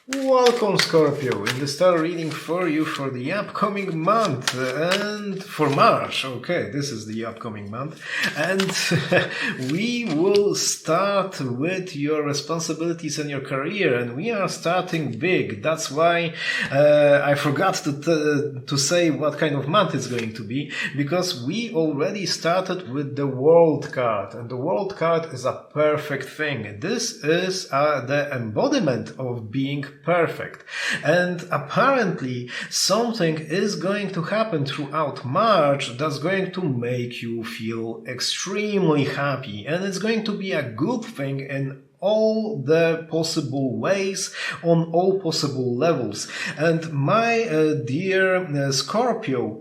Welcome, Scorpio, in the star reading for you for the upcoming month and for March. Okay, this is the upcoming month, and we will start with your responsibilities and your career, and we are starting big. That's why I forgot to say what kind of month it's going to be, because we already started with the World card, and the World card is a perfect thing. This is the embodiment of being perfect. And apparently something is going to happen throughout March that's going to make you feel extremely happy. And it's going to be a good thing in all the possible ways, on all possible levels. And my dear Scorpio,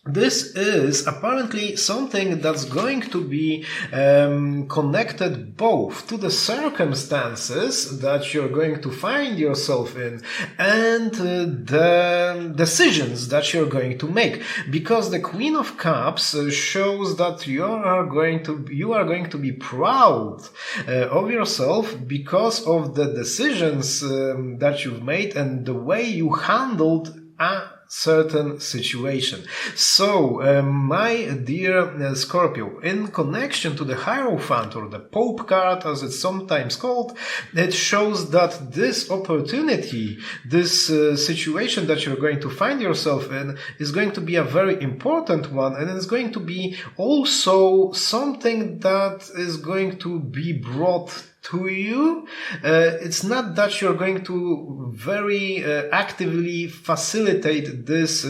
this is apparently something that's going to be connected both to the circumstances that you're going to find yourself in and the decisions that you're going to make. Because the Queen of Cups shows that you are going to be proud of yourself because of the decisions that you've made and the way you handled a certain situation. So, my dear Scorpio, in connection to the Hierophant, or the Pope card as it's sometimes called, it shows that this opportunity, this situation that you're going to find yourself in is going to be a very important one, and it's going to be also something that is going to be brought to you. It's not that you're going to very actively facilitate this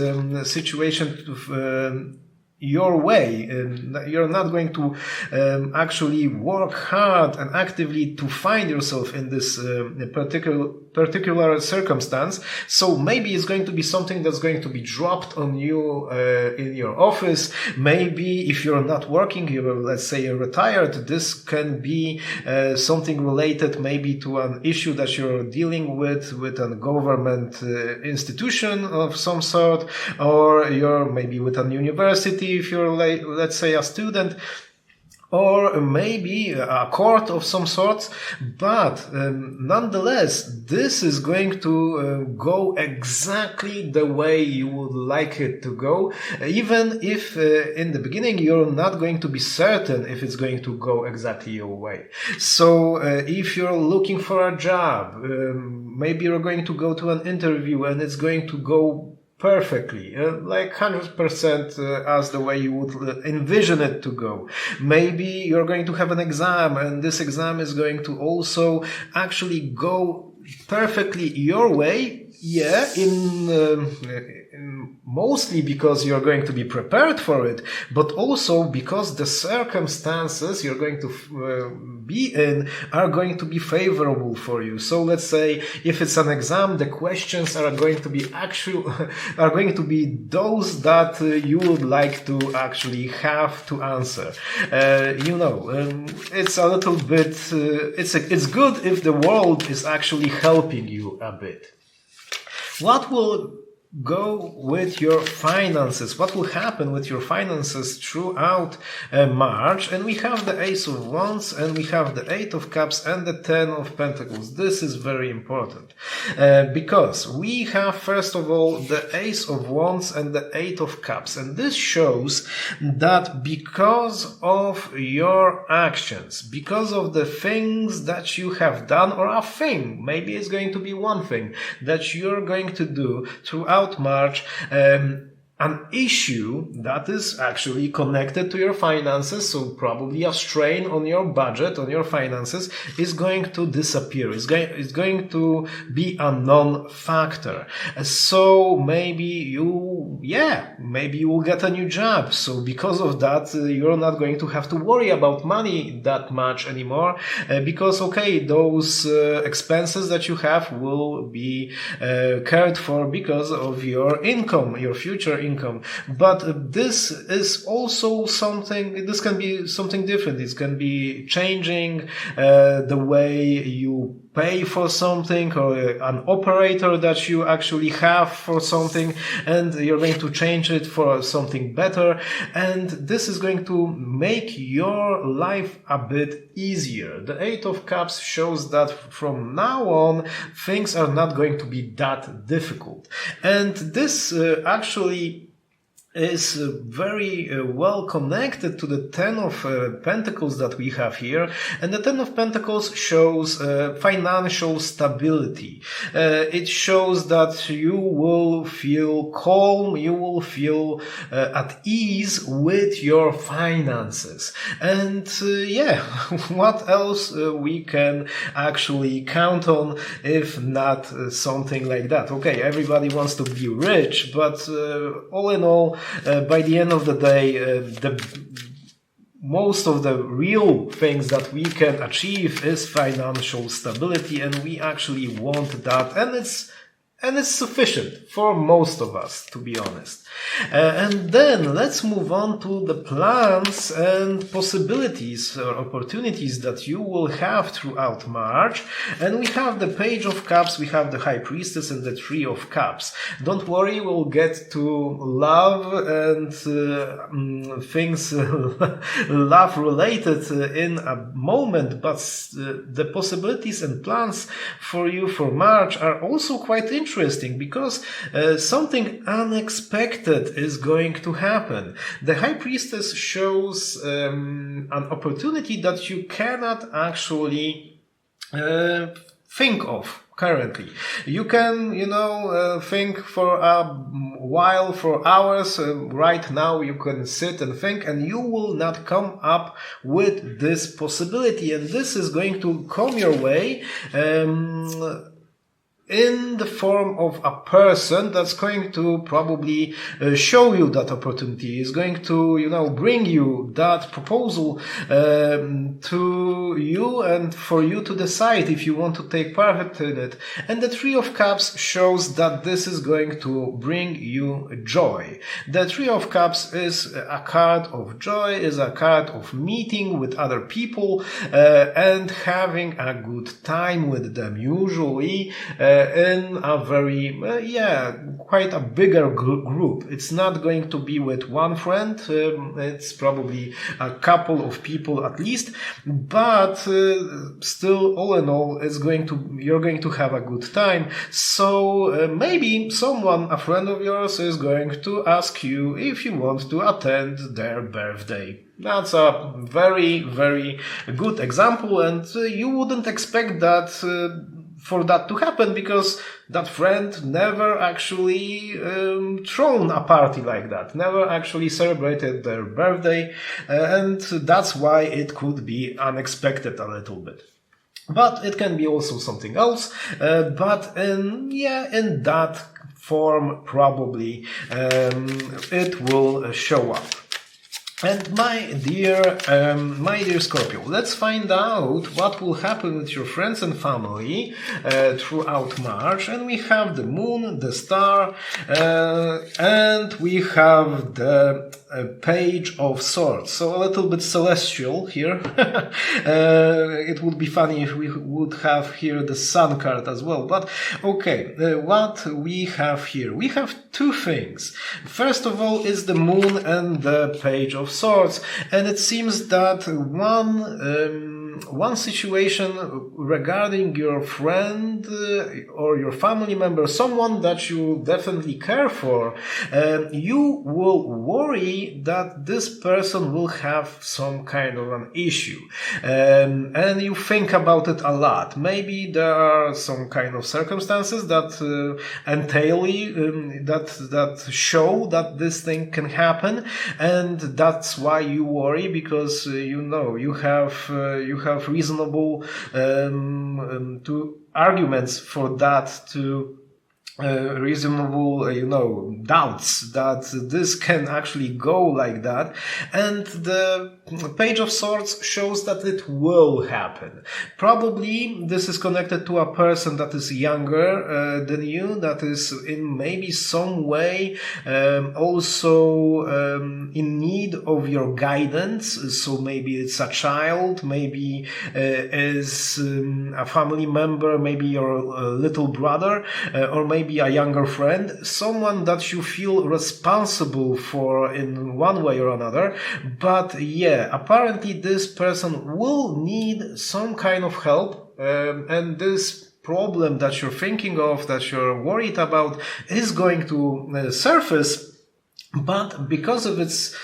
situation your way. You're not going to actually work hard and actively to find yourself in this particular circumstance. So maybe it's going to be something that's going to be dropped on you in your office. Maybe if you're not working, you're, let's say, retired, this can be something related maybe to an issue that you're dealing with a government institution of some sort, or you're maybe with an university if you're, let's say, a student, or maybe a court of some sort. But nonetheless, this is going to go exactly the way you would like it to go, even if in the beginning you're not going to be certain if it's going to go exactly your way. So if you're looking for a job, maybe you're going to go to an interview and it's going to go perfectly, like 100% as the way you would envision it to go. Maybe you're going to have an exam, and this exam is going to also actually go perfectly your way. Yeah, in mostly because you're going to be prepared for it, but also because the circumstances you're going to be in are going to be favorable for you. So let's say if it's an exam, the questions are going to be those that you would like to actually have to answer. It's a little bit. It's good if the world is actually helping you a bit. What will go with your finances? What will happen with your finances throughout March? And we have the Ace of Wands, and we have the Eight of Cups, and the Ten of Pentacles. This is very important because we have, first of all, the Ace of Wands and the Eight of Cups. And this shows that because of your actions, because of the things that you have done, or a thing, maybe it's going to be one thing that you're going to do throughout March, an issue that is actually connected to your finances, so probably a strain on your budget, on your finances, is going to disappear. It's going to be a non-factor. So maybe you will get a new job. So because of that, you're not going to have to worry about money that much anymore, because, okay, those expenses that you have will be cared for because of your income, your future income. But this is also something, this can be something different. It can be changing the way you pay for something, or an operator that you actually have for something, and you're going to change it for something better. And this is going to make your life a bit easier. The Eight of Cups shows that from now on, things are not going to be that difficult. And this actually is very well connected to the Ten of Pentacles that we have here. And the Ten of Pentacles shows financial stability. It shows that you will feel calm, you will feel at ease with your finances. And yeah, what else we can actually count on if not something like that? Okay, everybody wants to be rich, but all in all, by the end of the day, most of the real things that we can achieve is financial stability, and we actually want that, and it's sufficient for most of us, to be honest. And then let's move on to the plans and possibilities or opportunities that you will have throughout March. And we have the Page of Cups, we have the High Priestess, and the Three of Cups. Don't worry, we'll get to love and things love related in a moment, but the possibilities and plans for you for March are also quite interesting, because something unexpected is going to happen. The High Priestess shows an opportunity that you cannot actually think of currently. You can, think for a while, for hours. Right now you can sit and think, and you will not come up with this possibility. And this is going to come your way in the form of a person that's going to probably show you that opportunity, is going to, bring you that proposal to you, and for you to decide if you want to take part in it. And the Three of Cups shows that this is going to bring you joy. The Three of Cups is a card of joy, is a card of meeting with other people and having a good time with them, usually in a very, quite a bigger group. It's not going to be with one friend, it's probably a couple of people at least, but still, all in all, you're going to have a good time. So maybe someone, a friend of yours, is going to ask you if you want to attend their birthday. That's a very, very good example, and you wouldn't expect that for that to happen, because that friend never actually thrown a party like that, never actually celebrated their birthday, and that's why it could be unexpected a little bit. But it can be also something else, but in that form probably it will show up. And my dear Scorpio, let's find out what will happen with your friends and family throughout March. And we have the Moon, the Star, and we have the Page of Swords. So a little bit celestial here. It would be funny if we would have here the Sun card as well. But okay, what we have here? We have two things. First of all is the Moon and the Page of Swords, and it seems that one situation regarding your friend or your family member, someone that you definitely care for, you will worry that this person will have some kind of an issue, and you think about it a lot. Maybe there are some kind of circumstances that entail that show that this thing can happen, and that's why you worry, because you have reasonable arguments for that to reasonable, doubts that this can actually go like that. And the Page of Swords shows that it will happen. Probably this is connected to a person that is younger than you, that is in maybe some way also in need of your guidance. So maybe it's a child, maybe is a family member, maybe your little brother, or maybe a younger friend, someone that you feel responsible for in one way or another. But yeah, apparently this person will need some kind of help, and this problem that you're thinking of, that you're worried about, is going to surface. But because of this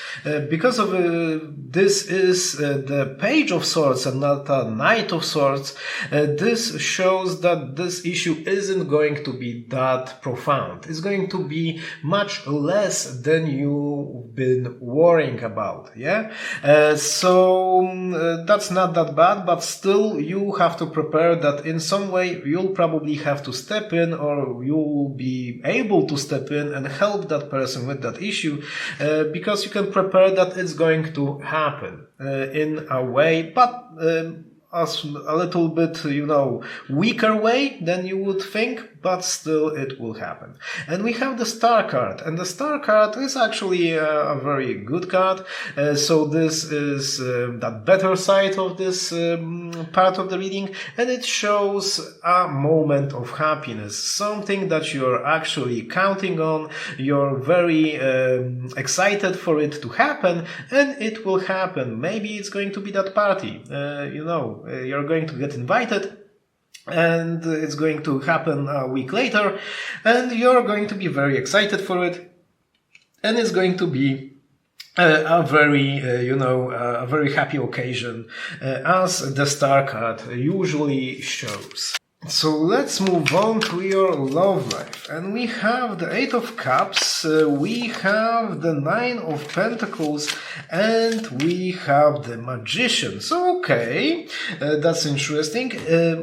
is the Page of Swords and not a Knight of Swords, this shows that this issue isn't going to be that profound. It's going to be much less than you've been worrying about. Yeah, so that's not that bad, but still you have to prepare that in some way you'll probably have to step in, or you'll be able to step in and help that person with that issue. Because you can prepare that it's going to happen in a way, but as a little bit, weaker way than you would think, but still it will happen. And we have the Star card, and the Star card is actually a very good card. So this is that better side of this part of the reading, and it shows a moment of happiness, something that you're actually counting on. You're very excited for it to happen, and it will happen. Maybe it's going to be that party, you're going to get invited, and it's going to happen a week later, and you're going to be very excited for it, and it's going to be a very happy occasion, as the Star card usually shows. So let's move on to your love life. And we have the Eight of Cups, we have the Nine of Pentacles, and we have the Magician. So, okay, that's interesting.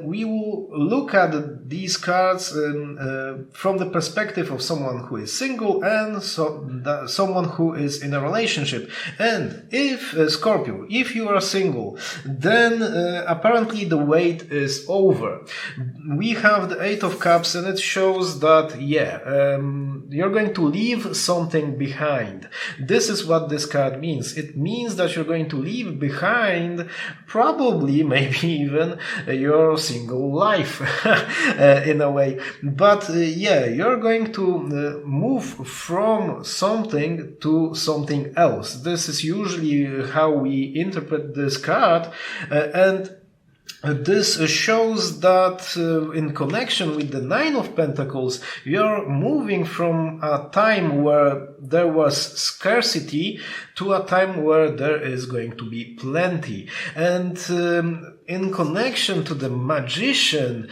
We will look at these cards from the perspective of someone who is single and someone who is in a relationship. And if, Scorpio, if you are single, then apparently the wait is over. We have the Eight of Cups, and it shows that, you're going to leave something behind. This is what this card means. It means that you're going to leave behind probably, maybe even your single life in a way. But you're going to move from something to something else. This is usually how we interpret this card, and this shows that in connection with the Nine of Pentacles, you're moving from a time where there was scarcity to a time where there is going to be plenty. And in connection to the Magician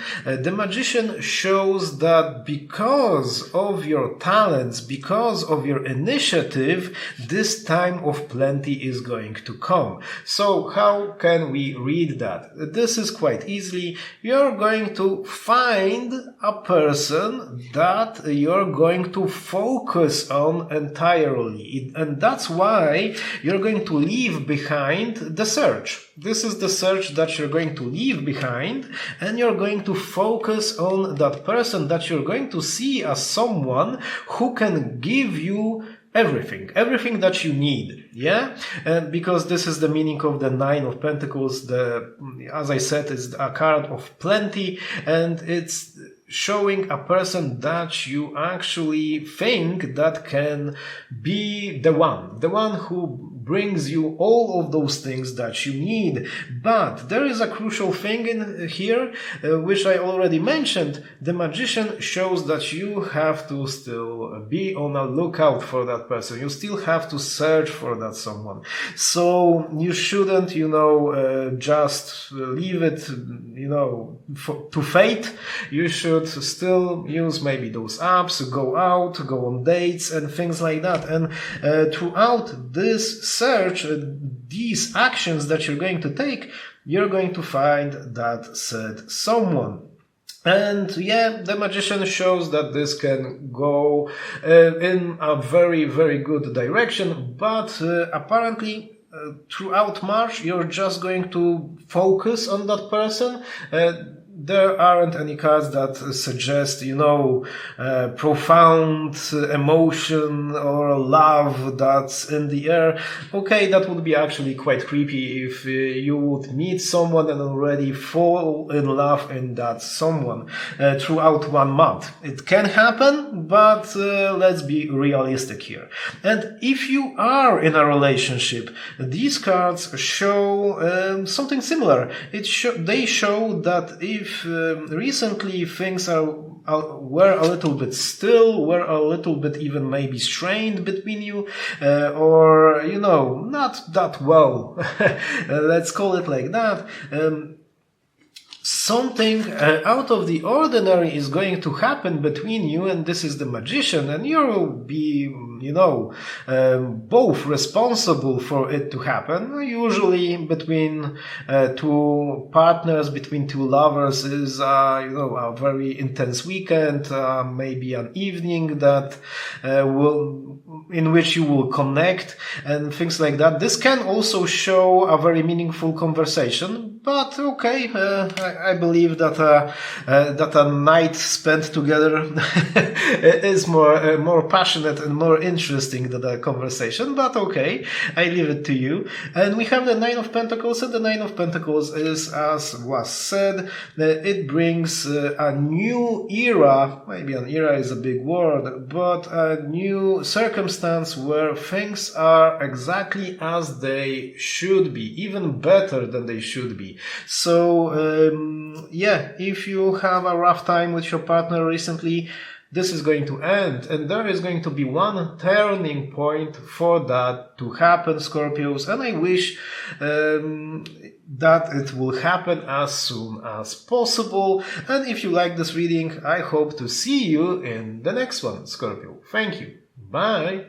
shows that because of your talents, because of your initiative, this time of plenty is going to come. So how can we read that? This is quite easily. You're going to find a person that you're going to focus on entirely. And that's why you're going to leave behind the search. This is the search that you're going to leave behind, and you're going to focus on that person that you're going to see as someone who can give you everything that you need, because this is the meaning of the Nine of Pentacles. As I said, is a card of plenty, and it's showing a person that you actually think that can be the one who brings you all of those things that you need. But there is a crucial thing in here, which I already mentioned. The Magician shows that you have to still be on a lookout for that person. You still have to search for that someone. So you shouldn't, just leave it, to fate. You should still use maybe those apps, go out, go on dates and things like that. And throughout this search, these actions that you're going to take, you're going to find that said someone. And yeah, the Magician shows that this can go in a very, very good direction, but apparently throughout March you're just going to focus on that person. There aren't any cards that suggest, profound emotion or love that's in the air. Okay, that would be actually quite creepy if you would meet someone and already fall in love in that someone throughout 1 month. It can happen, but let's be realistic here. And if you are in a relationship, these cards show something similar. They show that if recently things were a little bit still, were a little bit even maybe strained between you, or, not that well, let's call it like that, something out of the ordinary is going to happen between you, and this is the Magician, and you will be, both responsible for it to happen. Usually between two partners, between two lovers is, a very intense weekend, maybe an evening that in which you will connect and things like that. This can also show a very meaningful conversation, but okay, I believe that a night spent together is more passionate and more interesting than a conversation. But okay, I leave it to you. And we have the Nine of Pentacles, and the Nine of Pentacles is, as was said, it brings a new era. Maybe an era is a big word, but a new circumstance where things are exactly as they should be, even better than they should be. So if you have a rough time with your partner recently, this is going to end, and there is going to be one turning point for that to happen, Scorpios, and I wish that it will happen as soon as possible. And if you like this reading, I hope to see you in the next one, Scorpio. Thank you. Bye.